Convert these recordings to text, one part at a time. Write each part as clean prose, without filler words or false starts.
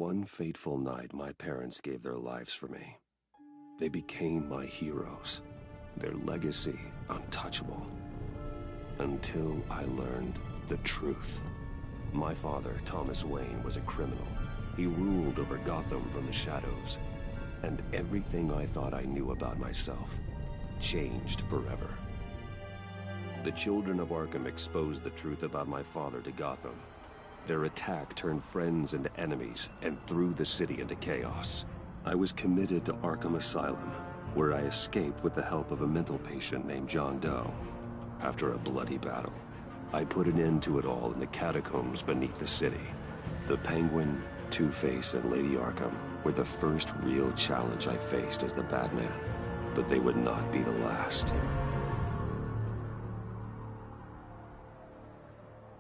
one fateful night, my parents gave their lives for me. They became my heroes, their legacy untouchable. Until I learned the truth. My father, Thomas Wayne, was a criminal. He ruled over Gotham from the shadows. And everything I thought I knew about myself changed forever. The children of Arkham exposed the truth about my father to Gotham. Their attack turned friends into enemies and threw the city into chaos. I was committed to Arkham Asylum, where I escaped with the help of a mental patient named John Doe. After a bloody battle, I put an end to it all in the catacombs beneath the city. The Penguin, Two-Face, and Lady Arkham were the first real challenge I faced as the Batman, but they would not be the last.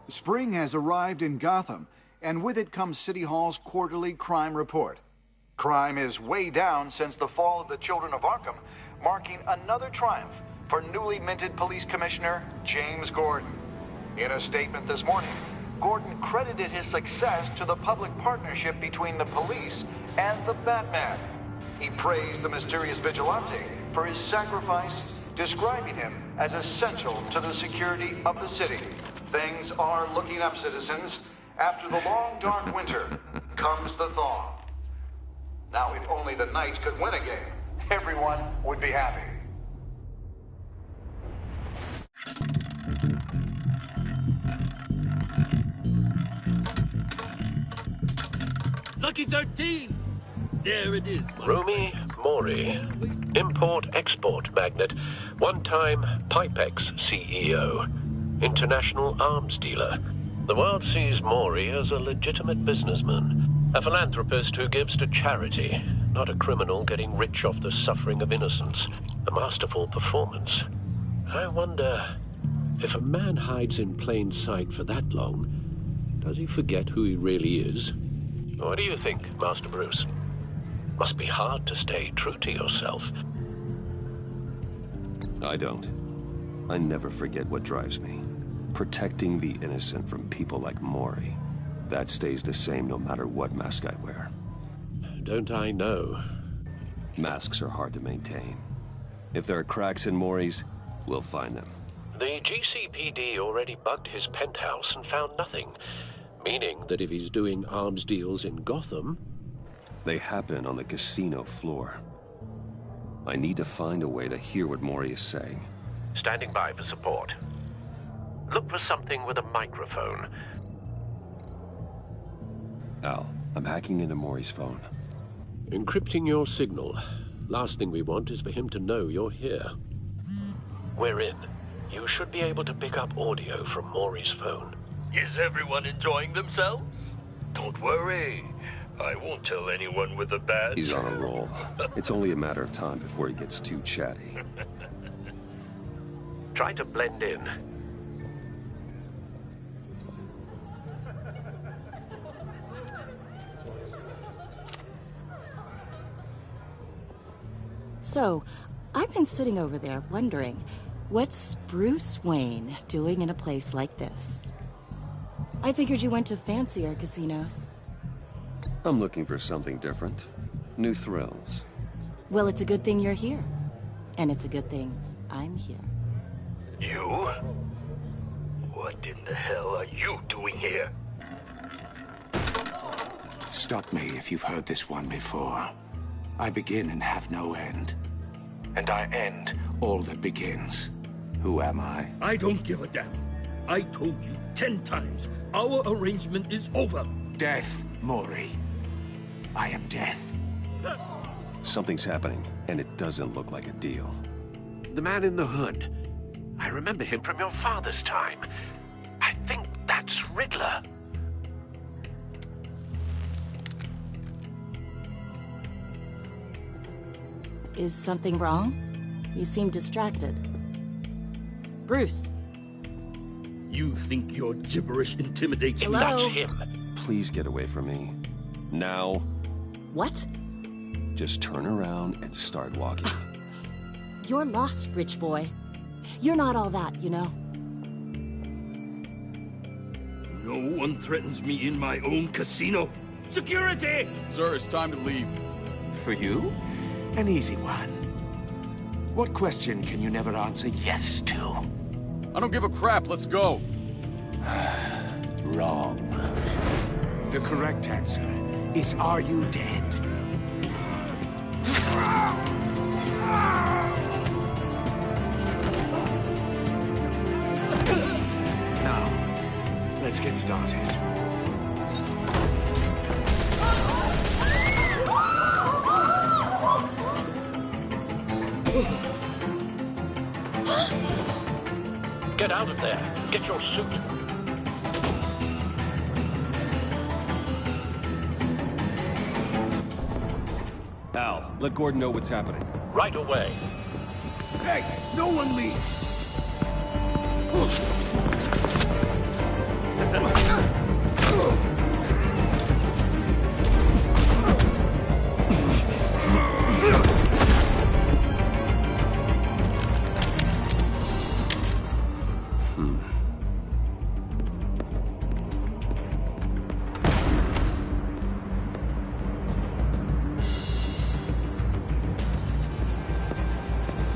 Spring has arrived in Gotham, and with it comes City Hall's quarterly crime report. Crime is way down since the fall of the Children of Arkham, marking another triumph for newly minted Police Commissioner James Gordon. In a statement this morning, Gordon credited his success to the public partnership between the police and the Batman. He praised the mysterious vigilante for his sacrifice, describing him as essential to the security of the city. Things are looking up, citizens. After the long, dark winter comes the thaw. Now, if only the Knights could win a game, everyone would be happy. Lucky 13! There it is, Rumi Mori, import-export magnate, one-time Pipex CEO, international arms dealer. The world sees Mori as a legitimate businessman, a philanthropist who gives to charity, not a criminal getting rich off the suffering of innocence. A masterful performance. I wonder, if a man hides in plain sight for that long, does he forget who he really is? What do you think, Master Bruce? Must be hard to stay true to yourself. I don't. I never forget what drives me. Protecting the innocent from people like Mori. That stays the same no matter what mask I wear. Don't I know? Masks are hard to maintain. If there are cracks in Mori's, we'll find them. The GCPD already bugged his penthouse and found nothing. Meaning that if he's doing arms deals in Gotham... They happen on the casino floor. I need to find a way to hear what Mori is saying. Standing by for support. Look for something with a microphone. Al, I'm hacking into Mori's phone. Encrypting your signal. Last thing we want is for him to know you're here. We're in. You should be able to pick up audio from Mori's phone. Is everyone enjoying themselves? Don't worry. I won't tell anyone with a badge. He's on a roll. It's only a matter of time before he gets too chatty. Try to blend in. So, I've been sitting over there wondering, what's Bruce Wayne doing in a place like this? I figured you went to fancier casinos. I'm looking for something different. New thrills. Well, it's a good thing you're here. And it's a good thing I'm here. You? What in the hell are you doing here? Stop me if you've heard this one before. I begin and have no end. And I end all that begins. Who am I? I don't give a damn. I told you 10 times. Our arrangement is over. Death, Mori. I am death. Something's happening, and it doesn't look like a deal. The man in the hood. I remember him from your father's time. I think that's Riddler. Is something wrong? You seem distracted. Bruce. You think your gibberish intimidates me? Hello? That's him. Please get away from me. Now. What? Just turn around and start walking. You're lost, rich boy. You're not all that, you know. No one threatens me in my own casino. Security! Sir, it's time to leave. For you? An easy one. What question can you never answer yes to? I don't give a crap, let's go. Wrong. The correct answer is, are you dead? Now, let's get started. Get out of there. Get your suit. Al, let Gordon know what's happening. Right away. Hey, no one leave!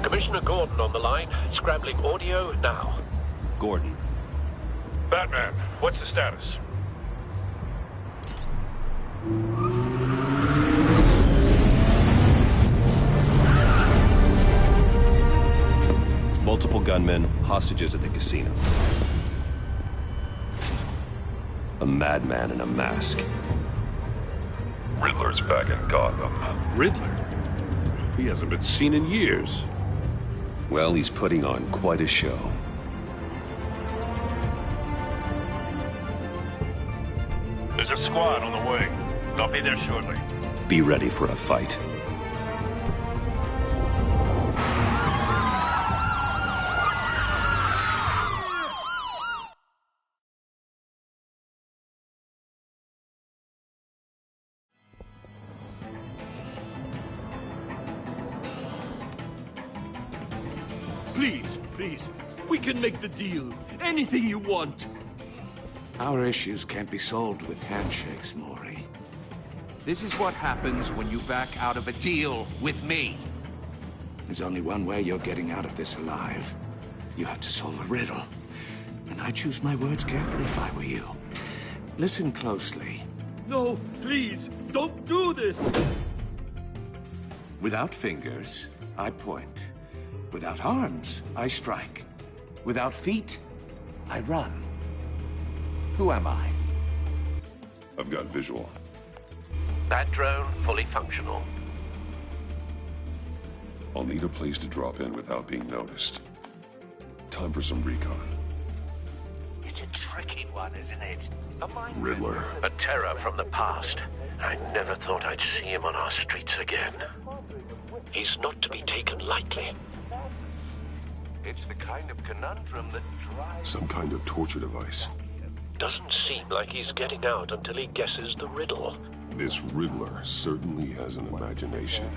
Commissioner Gordon on the line. Scrambling audio now. Gordon. Batman, what's the status? Multiple gunmen, hostages at the casino. A madman in a mask. Riddler's back in Gotham. Riddler? He hasn't been seen in years. Well, he's putting on quite a show. There's a squad on the way. They'll be there shortly. Be ready for a fight. Please, please. We can make the deal. Anything you want. Our issues can't be solved with handshakes, Maury. This is what happens when you back out of a deal with me. There's only one way you're getting out of this alive. You have to solve a riddle. And I choose my words carefully if I were you. Listen closely. No, please, don't do this. Without fingers, I point. Without arms, I strike. Without feet, I run. Who am I? I've got visual. That drone fully functional. I'll need a place to drop in without being noticed. Time for some recon. It's a tricky one, isn't it? Riddler. A terror from the past. I never thought I'd see him on our streets again. He's not to be taken lightly. It's the kind of conundrum that drives... Some kind of torture device. Doesn't seem like he's getting out until he guesses the riddle. This Riddler certainly has an imagination.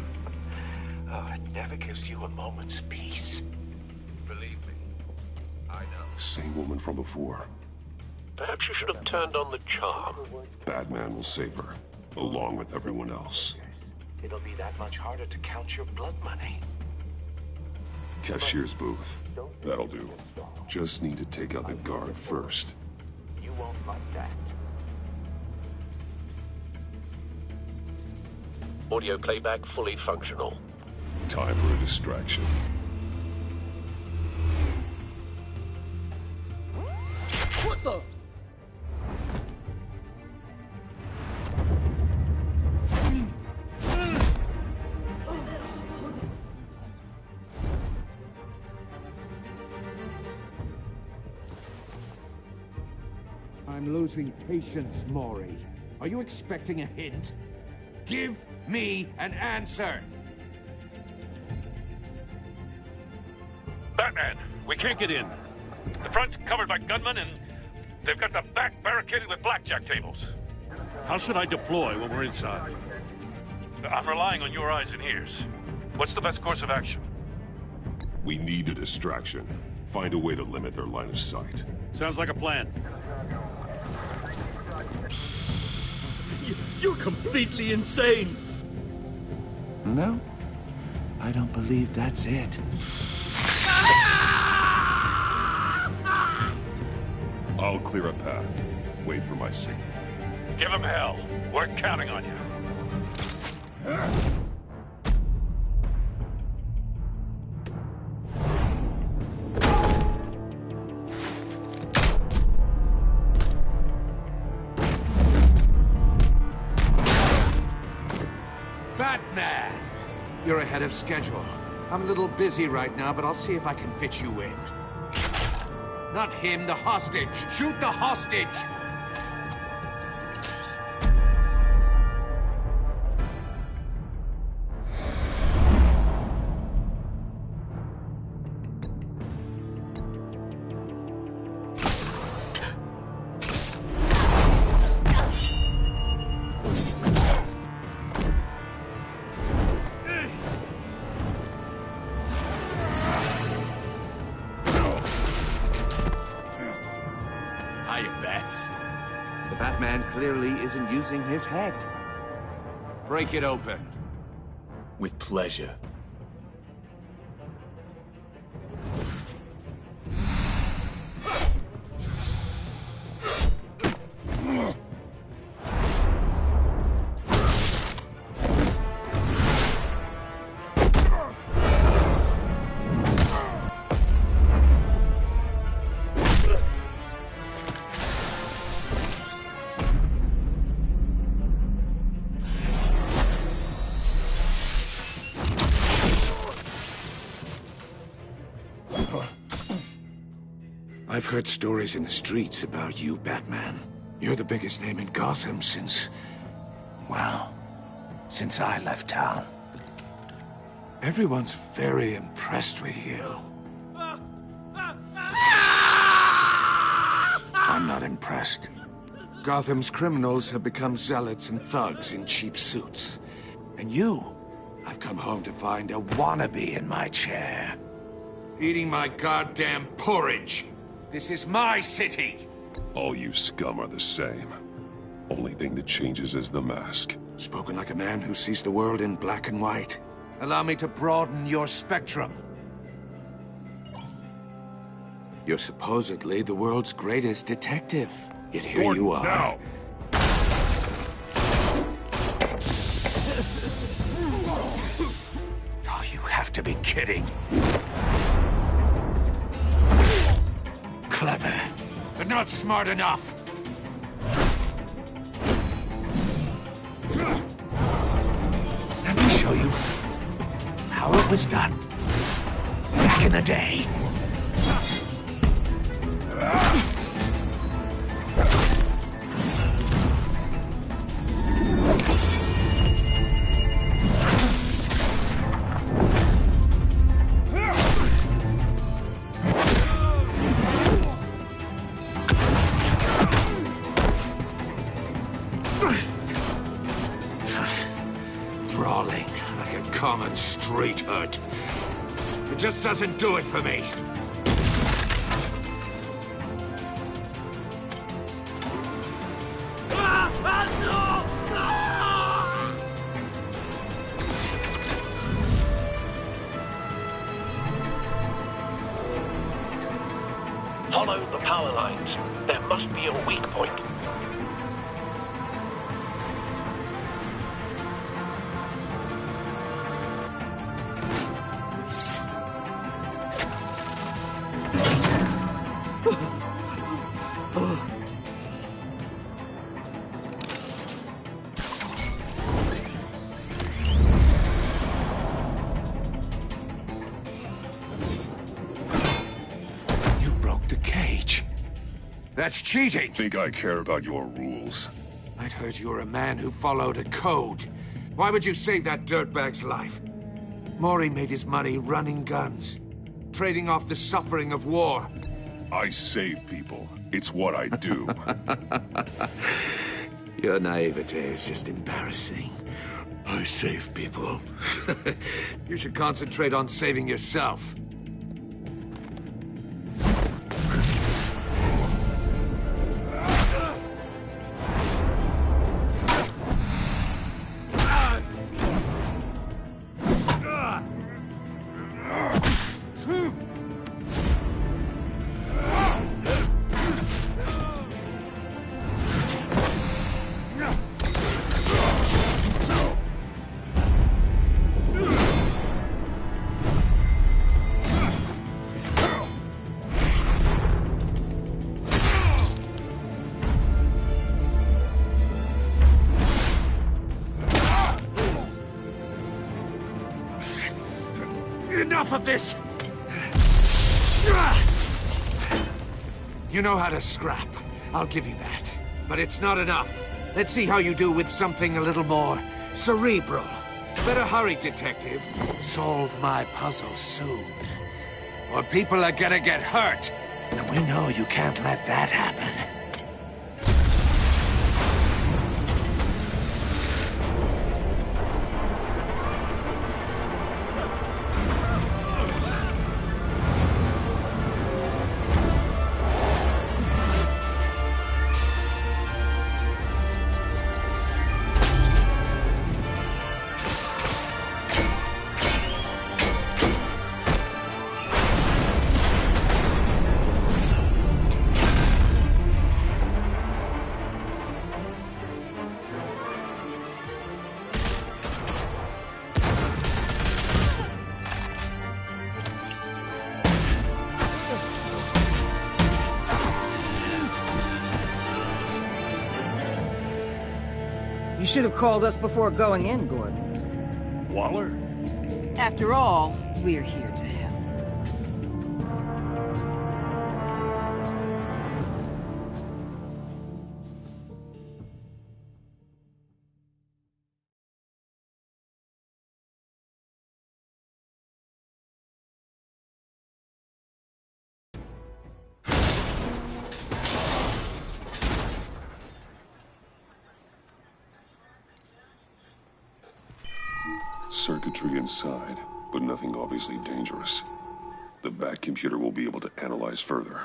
Oh, it never gives you a moment's peace. Believe me, I know. Same woman from before. Perhaps you should have turned on the charm. Batman will save her, along with everyone else. It'll be that much harder to count your blood money. Cashier's booth. That'll do. Just need to take out the guard first. You won't like that. Audio playback fully functional. Time for a distraction. What the? I'm losing patience, Maury. Are you expecting a hint? Give me an answer! Batman, we can't get in. The front's covered by gunmen, and they've got the back barricaded with blackjack tables. How should I deploy when we're inside? I'm relying on your eyes and ears. What's the best course of action? We need a distraction. Find a way to limit their line of sight. Sounds like a plan. You're completely insane! No, I don't believe that's it. I'll clear a path. Wait for my signal. Give him hell. We're counting on you. Batman! You're ahead of schedule. I'm a little busy right now, but I'll see if I can fit you in. Not him, the hostage! Shoot the hostage! The Batman clearly isn't using his head. Break it open. With pleasure. I've heard stories in the streets about you, Batman. You're the biggest name in Gotham since... well, since I left town. Everyone's very impressed with you. I'm not impressed. Gotham's criminals have become zealots and thugs in cheap suits. And you, I've come home to find a wannabe in my chair. Eating my goddamn porridge. This is my city! All you scum are the same. Only thing that changes is the mask. Spoken like a man who sees the world in black and white. Allow me to broaden your spectrum. You're supposedly the world's greatest detective. Yet here Gordon, you are. Now! Oh, you have to be kidding. Clever, but not smart enough. Let me show you how it was done back in the day. Brawling like a common street hood. It just doesn't do it for me. Follow the power lines. There must be a weak point. That's cheating! Think I care about your rules? I'd heard you were a man who followed a code. Why would you save that dirtbag's life? Mori made his money running guns, trading off the suffering of war. I save people. It's what I do. Your naivete is just embarrassing. I save people. You should concentrate on saving yourself. Enough of this! You know how to scrap. I'll give you that. But it's not enough. Let's see how you do with something a little more cerebral. Better hurry, detective. Solve my puzzle soon. Or people are gonna get hurt. And we know you can't let that happen. You should have called us before going in, Gordon. Waller? After all, we're here to help. Circuitry inside, but nothing obviously dangerous. The back computer will be able to analyze further.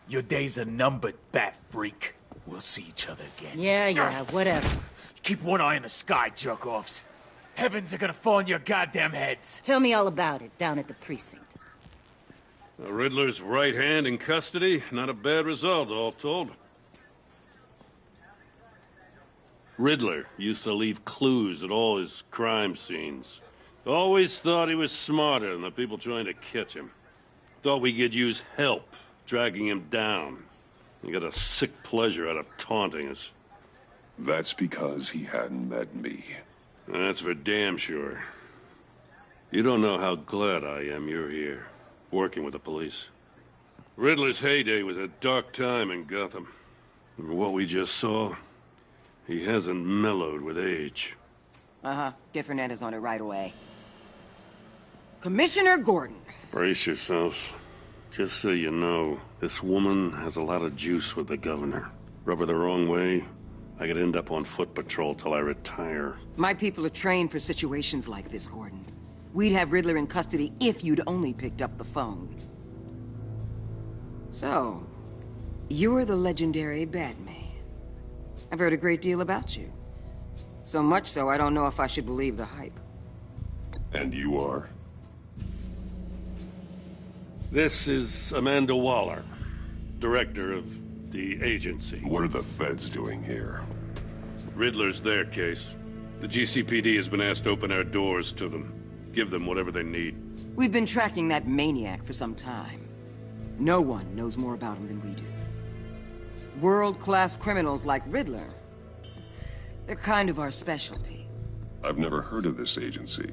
Your days are numbered, bat freak. We'll see each other again. Yeah, whatever. Keep one eye in the sky, jerk-offs. Heavens are gonna fall on your goddamn heads. Tell me all about it down at the precinct. The Riddler's right hand in custody. Not a bad result, all told. Riddler used to leave clues at all his crime scenes. Always thought he was smarter than the people trying to catch him. Thought we could use help dragging him down. He got a sick pleasure out of taunting us. That's because he hadn't met me. That's for damn sure. You don't know how glad I am you're here, working with the police. Riddler's heyday was a dark time in Gotham. And what we just saw, he hasn't mellowed with age. Uh-huh. Get Fernandez on it right away. Commissioner Gordon. Brace yourselves. Just so you know, this woman has a lot of juice with the governor. Rub her the wrong way, I could end up on foot patrol till I retire. My people are trained for situations like this, Gordon. We'd have Riddler in custody if you'd only picked up the phone. So, you're the legendary Batman. I've heard a great deal about you. So much so, I don't know if I should believe the hype. And you are? This is Amanda Waller, director of the agency. What are the feds doing here? Riddler's their case. The GCPD has been asked to open our doors to them. Give them whatever they need. We've been tracking that maniac for some time. No one knows more about him than we do. World-class criminals like Riddler. They're kind of our specialty. I've never heard of this agency.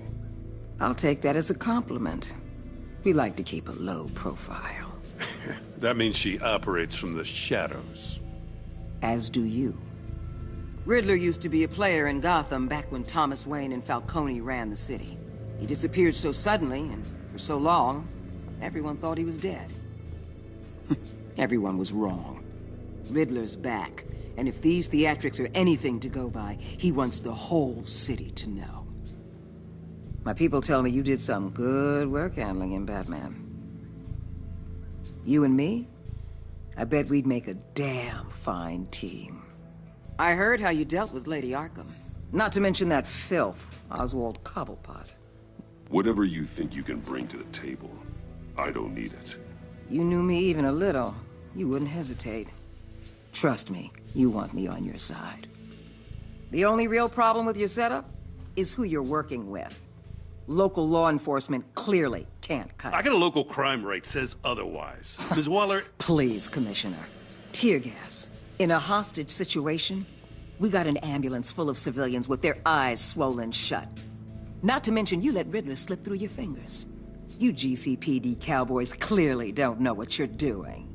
I'll take that as a compliment. We like to keep a low profile. That means she operates from the shadows. As do you. Riddler used to be a player in Gotham back when Thomas Wayne and Falcone ran the city. He disappeared so suddenly and for so long, everyone thought he was dead. Everyone was wrong. Riddler's back, and if these theatrics are anything to go by, he wants the whole city to know. My people tell me you did some good work handling him, Batman. You and me? I bet we'd make a damn fine team. I heard how you dealt with Lady Arkham. Not to mention that filth, Oswald Cobblepot. Whatever you think you can bring to the table, I don't need it. You knew me even a little, you wouldn't hesitate. Trust me, you want me on your side. The only real problem with your setup is who you're working with. Local law enforcement clearly can't cut I it. got a local crime rate says otherwise. Ms. Waller... Please, Commissioner. Tear gas. In a hostage situation, we got an ambulance full of civilians with their eyes swollen shut. Not to mention you let Riddler slip through your fingers. You GCPD cowboys clearly don't know what you're doing.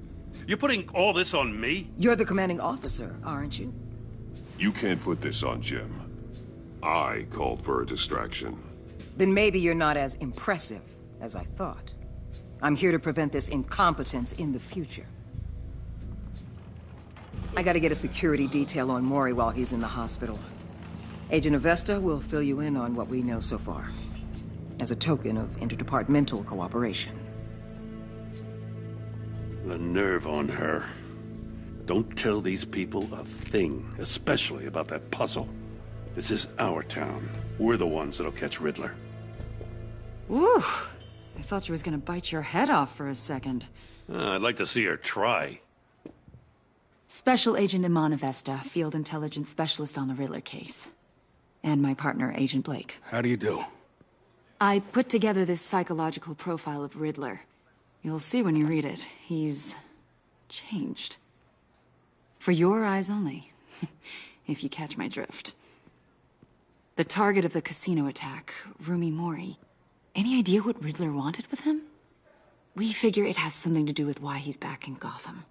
You're putting all this on me? You're the commanding officer, aren't you? You can't put this on Jim. I called for a distraction. Then maybe you're not as impressive as I thought. I'm here to prevent this incompetence in the future. I gotta get a security detail on Maury while he's in the hospital. Agent Avesta will fill you in on what we know so far, as a token of interdepartmental cooperation. The nerve on her. Don't tell these people a thing, especially about that puzzle. This is our town. We're the ones that'll catch Riddler. Ooh, I thought she was gonna bite your head off for a second. I'd like to see her try. Special Agent Iman Avesta, Field Intelligence Specialist on the Riddler case. And my partner, Agent Blake. How do you do? I put together this psychological profile of Riddler. You'll see when you read it. He's changed. For your eyes only, if you catch my drift. The target of the casino attack, Rumi Mori. Any idea what Riddler wanted with him? We figure it has something to do with why he's back in Gotham.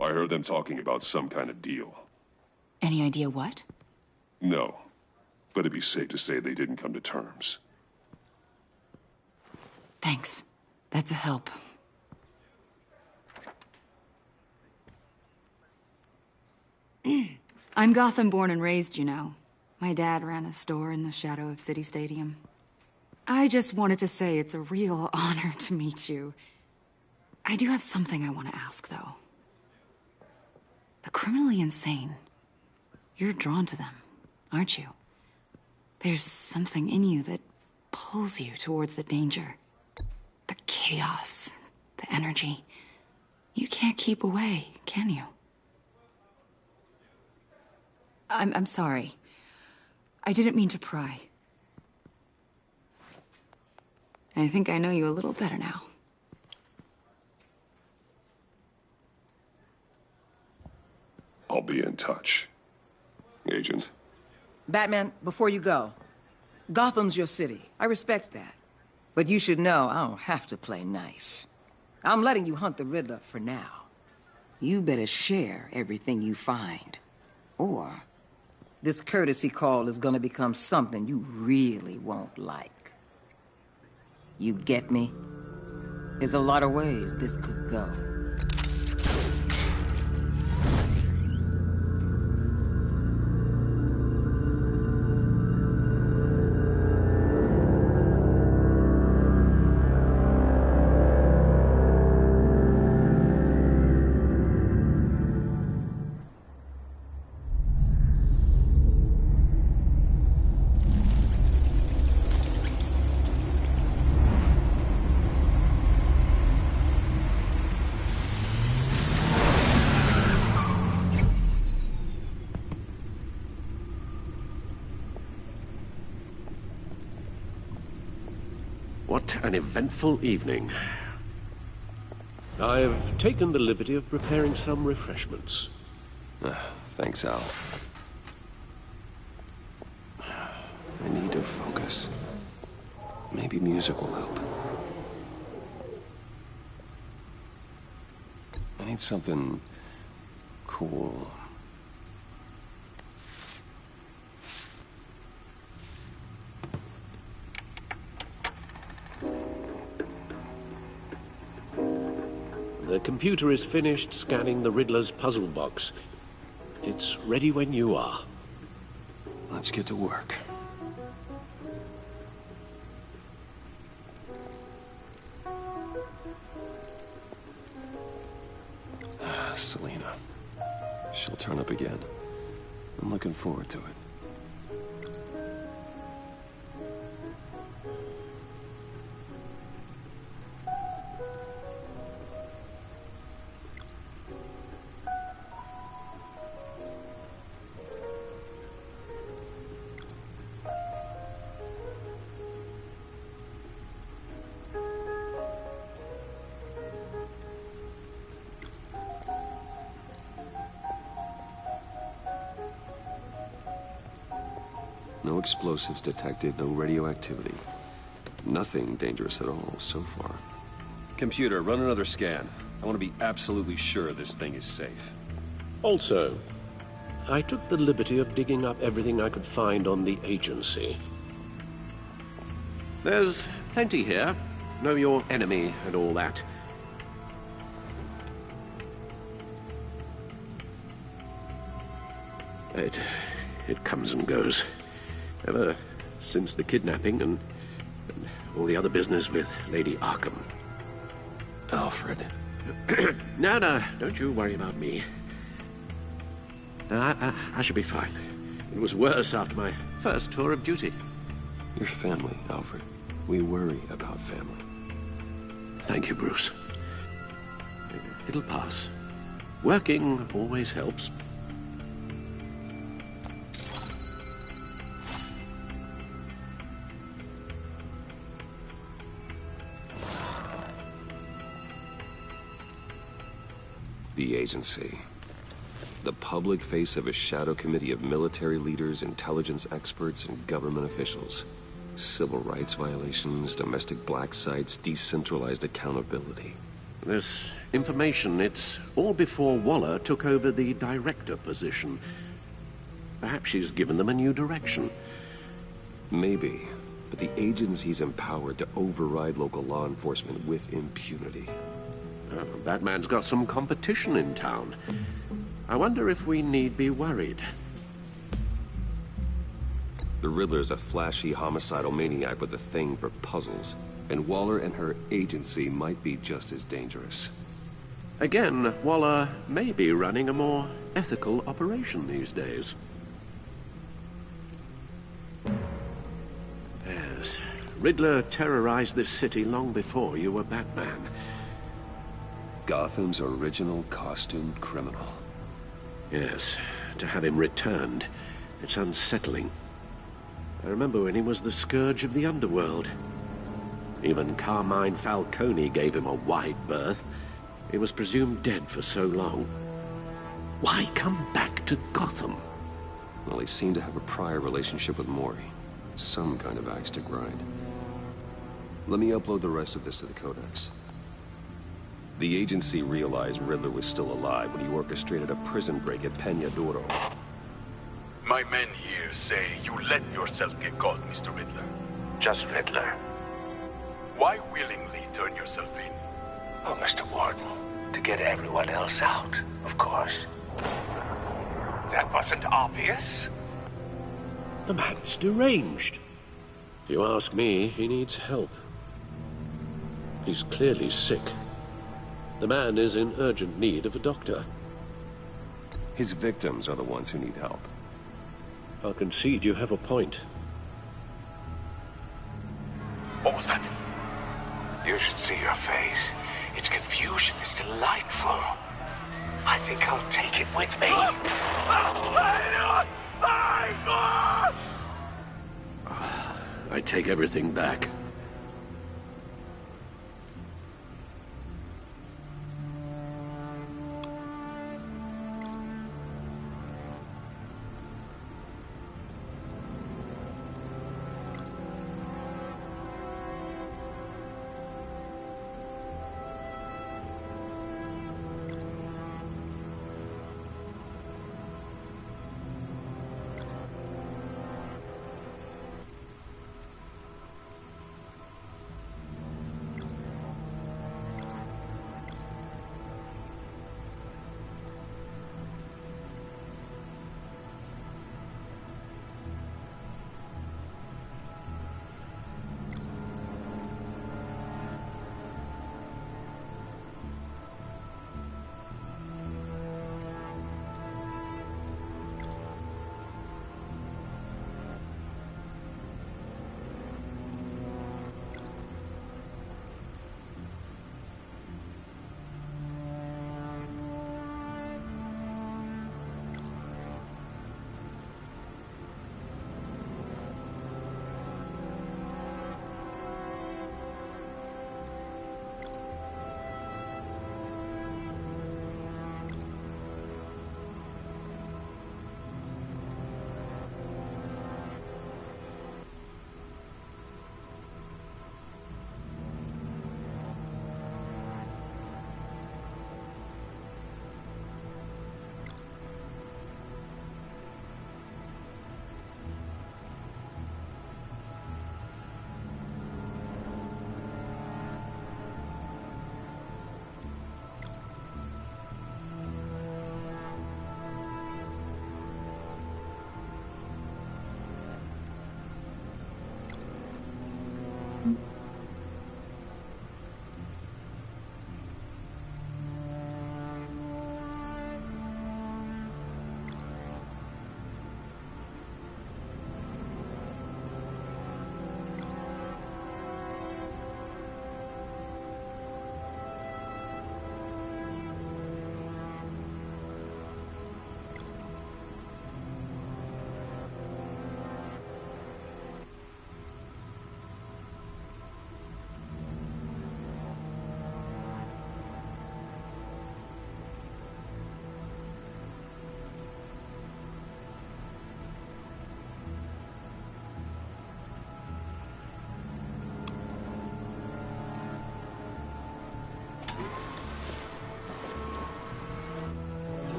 I heard them talking about some kind of deal. Any idea what? No, but it'd be safe to say they didn't come to terms. Thanks. That's a help. I'm Gotham born and raised, you know. My dad ran a store in the shadow of City Stadium. I just wanted to say it's a real honor to meet you. I do have something I want to ask, though. The criminally insane. You're drawn to them, aren't you? There's something in you that pulls you towards the danger. The chaos, the energy. You can't keep away, can you? I'm sorry. I didn't mean to pry. I think I know you a little better now. I'll be in touch. Agent. Batman, before you go, Gotham's your city. I respect that. But you should know I don't have to play nice. I'm letting you hunt the Riddler for now. You better share everything you find. Or this courtesy call is gonna become something you really won't like. You get me? There's a lot of ways this could go. What an eventful evening. I've taken the liberty of preparing some refreshments. Thanks, Al. I need to focus. Maybe music will help. I need something cool. The computer is finished scanning the Riddler's puzzle box. It's ready when you are. Let's get to work. Selena. She'll turn up again. I'm looking forward to it. No explosives detected, no radioactivity. Nothing dangerous at all so far. Computer, run another scan. I want to be absolutely sure this thing is safe. Also, I took the liberty of digging up everything I could find on the agency. There's plenty here. Know your enemy and all that. It comes and goes. Ever since the kidnapping and all the other business with Lady Arkham. Alfred. No, don't you worry about me. No, I should be fine. It was worse after my first tour of duty. Your family, Alfred. We worry about family. Thank you, Bruce. It'll pass. Working always helps. The agency. The public face of a shadow committee of military leaders, intelligence experts, and government officials. Civil rights violations, domestic black sites, decentralized accountability. This information, it's all before Waller took over the director position. Perhaps she's given them a new direction. Maybe, but the agency's empowered to override local law enforcement with impunity. Batman's got some competition in town. I wonder if we need be worried. The Riddler's a flashy, homicidal maniac with a thing for puzzles. And Waller and her agency might be just as dangerous. Again, Waller may be running a more ethical operation these days. Yes, Riddler terrorized this city long before you were Batman. Gotham's original costumed criminal. Yes, to have him returned, it's unsettling. I remember when he was the scourge of the underworld. Even Carmine Falcone gave him a wide berth. He was presumed dead for so long. Why come back to Gotham? Well, he seemed to have a prior relationship with Mori. Some kind of axe to grind. Let me upload the rest of this to the Codex. The agency realized Riddler was still alive when he orchestrated a prison break at Peña Duro. My men here say you let yourself get caught, Mr. Riddler. Just Riddler. Why willingly turn yourself in? Oh, Mr. Warden, to get everyone else out, of course. That wasn't obvious? The man's deranged. If you ask me, he needs help. He's clearly sick. The man is in urgent need of a doctor. His victims are the ones who need help. I'll concede you have a point. What was that? You should see your face. Its confusion is delightful. I think I'll take it with me. I take everything back.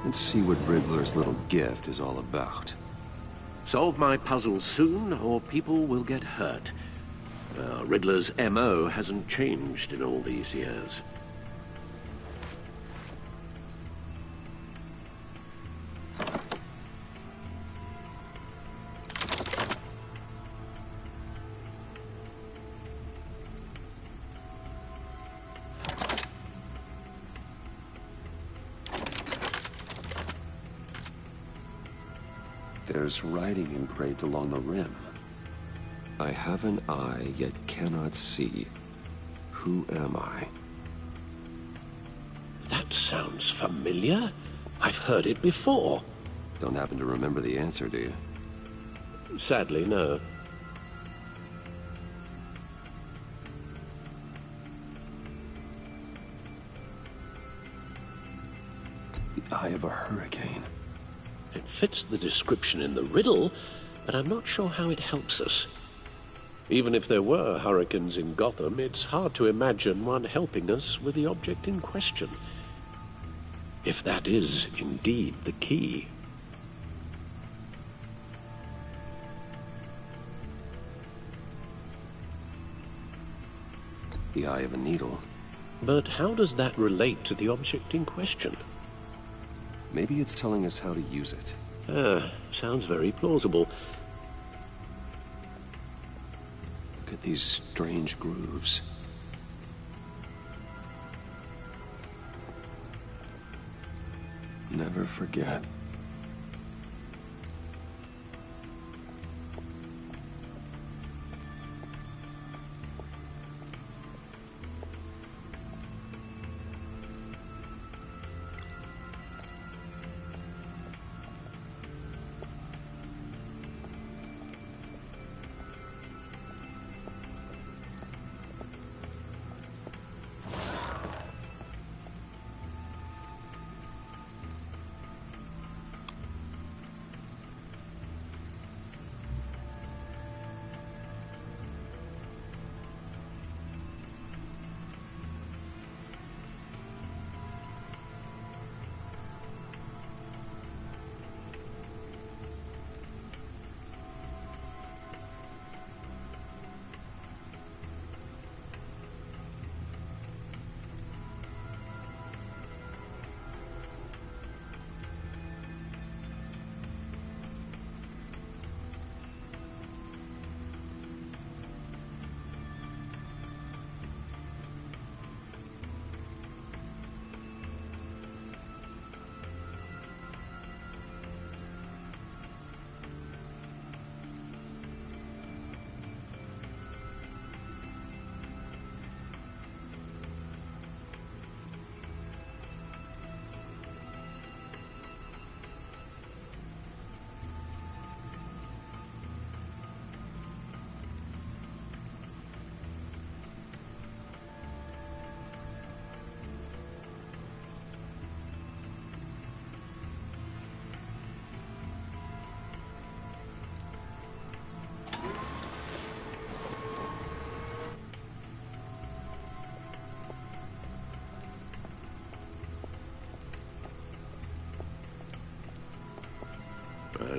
Let's see what Riddler's little gift is all about. Solve my puzzles soon, or people will get hurt. Riddler's MO hasn't changed in all these years. There's writing engraved along the rim. I have an eye, yet cannot see. Who am I? That sounds familiar. I've heard it before. Don't happen to remember the answer, do you? Sadly, no. The eye of a hurricane. It fits the description in the riddle, but I'm not sure how it helps us. Even if there were hurricanes in Gotham, it's hard to imagine one helping us with the object in question. If that is indeed the key. The eye of a needle. But how does that relate to the object in question? Maybe it's telling us how to use it. Sounds very plausible. Look at these strange grooves. Never forget.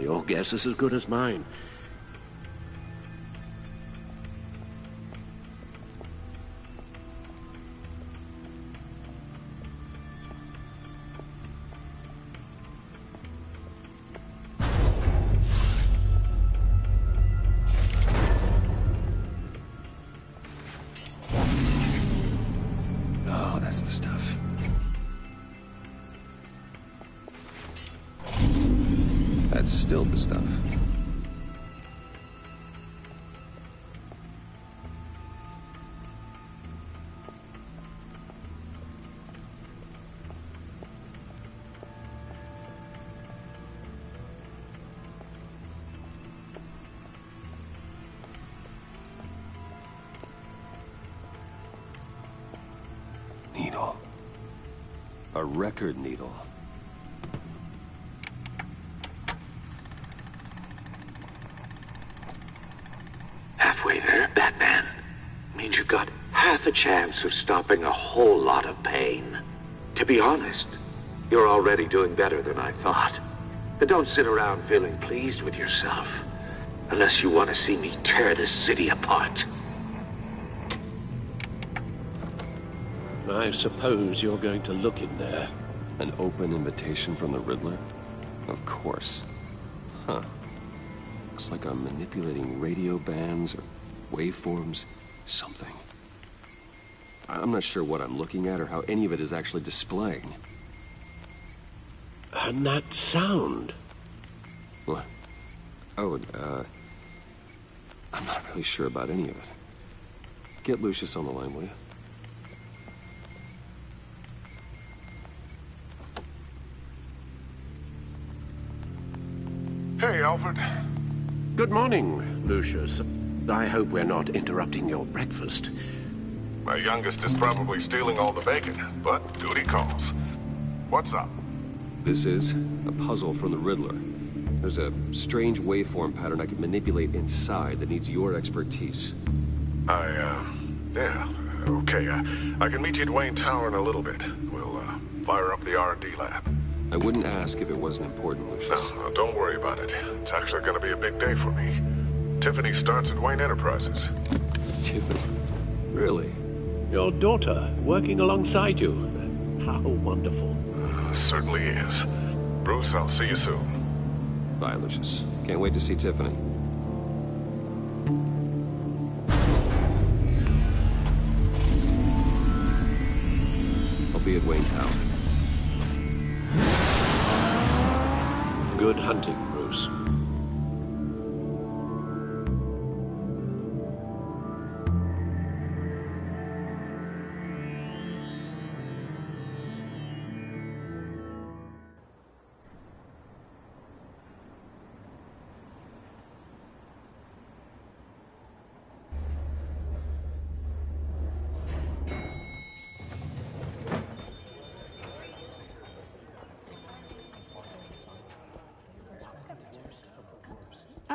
Your guess is as good as mine. That's the stuff. That's still the stuff. Needle. A record needle. Halfway there, Batman. Means you've got half a chance of stopping a whole lot of pain. To be honest, you're already doing better than I thought. But don't sit around feeling pleased with yourself. Unless you want to see me tear this city apart. I suppose you're going to look in there. An open invitation from the Riddler? Of course. Huh. Looks like I'm manipulating radio bands or waveforms, something. I'm not sure what I'm looking at or how any of it is actually displaying. And that sound? What? Oh, I'm not really sure about any of it. Get Lucius on the line, will you? Hey, Alfred. Good morning, Lucius. I hope we're not interrupting your breakfast. My youngest is probably stealing all the bacon, but duty calls. What's up? This is a puzzle from the Riddler. There's a strange waveform pattern I can manipulate inside that needs your expertise. Yeah, okay. I can meet you at Wayne Tower in a little bit. We'll, fire up the R&D lab. I wouldn't ask if it wasn't important, Lucius. No, don't worry about it. It's actually gonna be a big day for me. Tiffany starts at Wayne Enterprises. Tiffany? Really? Your daughter working alongside you. How wonderful. Certainly is. Bruce, I'll see you soon. Bye, Lucius. Can't wait to see Tiffany. I'll be at Wayne Tower. Good hunting, Bruce.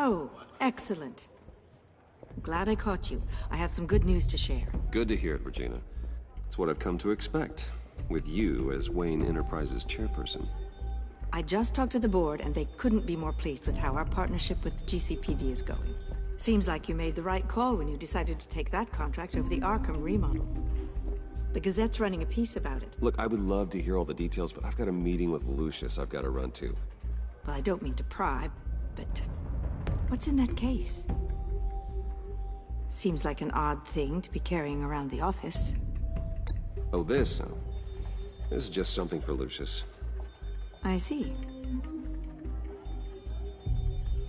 Oh, excellent. Glad I caught you. I have some good news to share. Good to hear it, Regina. It's what I've come to expect, with you as Wayne Enterprises chairperson. I just talked to the board, and they couldn't be more pleased with how our partnership with GCPD is going. Seems like you made the right call when you decided to take that contract over the Arkham remodel. The Gazette's running a piece about it. Look, I would love to hear all the details, but I've got a meeting with Lucius I've got to run to. Well, I don't mean to pry, but what's in that case? Seems like an odd thing to be carrying around the office. Oh, this? No. This is just something for Lucius. I see.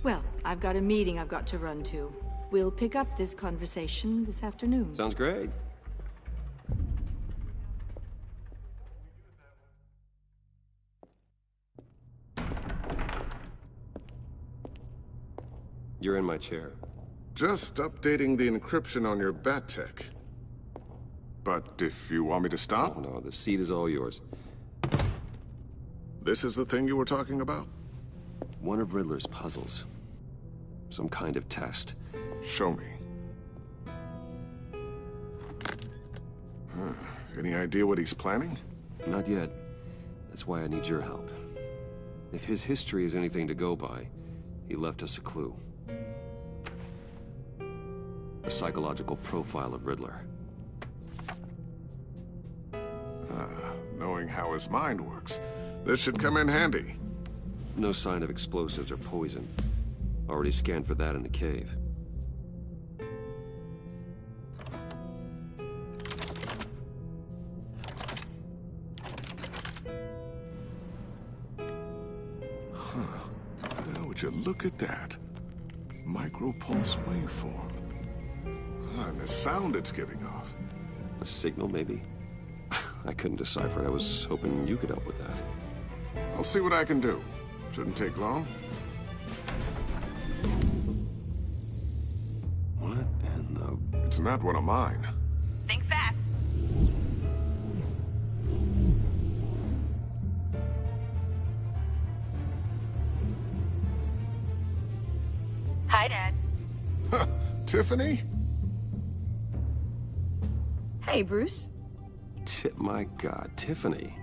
Well, I've got a meeting I've got to run to. We'll pick up this conversation this afternoon. Sounds great. You're in my chair. Just updating the encryption on your bat tech. But if you want me to stop? Oh, no, the seat is all yours. This is the thing you were talking about? One of Riddler's puzzles. Some kind of test. Show me. Any idea what he's planning? Not yet. That's why I need your help. If his history is anything to go by, he left us a clue. A psychological profile of Riddler. Knowing how his mind works, this should come in handy. No sign of explosives or poison. Already scanned for that in the cave. Would you look at that? Micropulse waveform. And the sound it's giving off. A signal, maybe? I couldn't decipher it. I was hoping you could help with that. I'll see what I can do. Shouldn't take long. What in the... It's not one of mine. Think fast. Hi, Dad. Tiffany? Hey, Bruce. My God, Tiffany.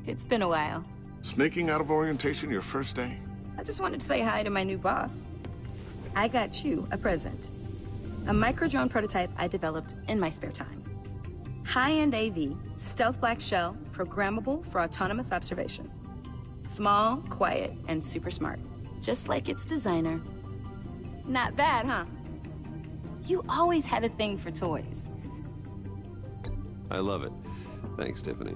It's been a while. Sneaking out of orientation your first day? I just wanted to say hi to my new boss. I got you a present. A micro-drone prototype I developed in my spare time. High-end AV, stealth black shell, programmable for autonomous observation. Small, quiet, and super smart. Just like its designer. Not bad, huh? You always had a thing for toys. I love it. Thanks, Tiffany.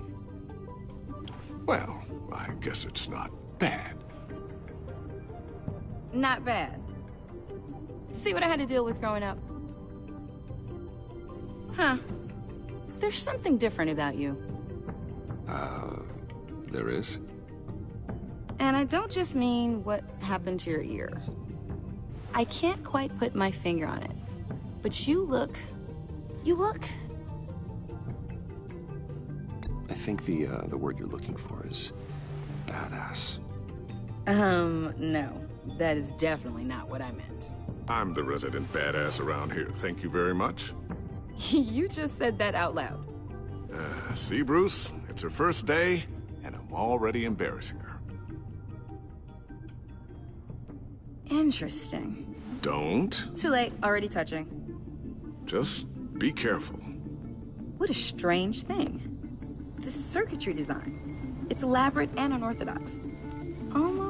Well, I guess it's not bad. Not bad. See what I had to deal with growing up? Huh. There's something different about you. There is? And I don't just mean what happened to your ear. I can't quite put my finger on it. But you look... I think the word you're looking for is badass. No. That is definitely not what I meant. I'm the resident badass around here. Thank you very much. You just said that out loud. See, Bruce? It's her first day, and I'm already embarrassing her. Interesting. Don't. Too late. Already touching. Just be careful. What a strange thing. The circuitry design. It's elaborate and unorthodox. Almost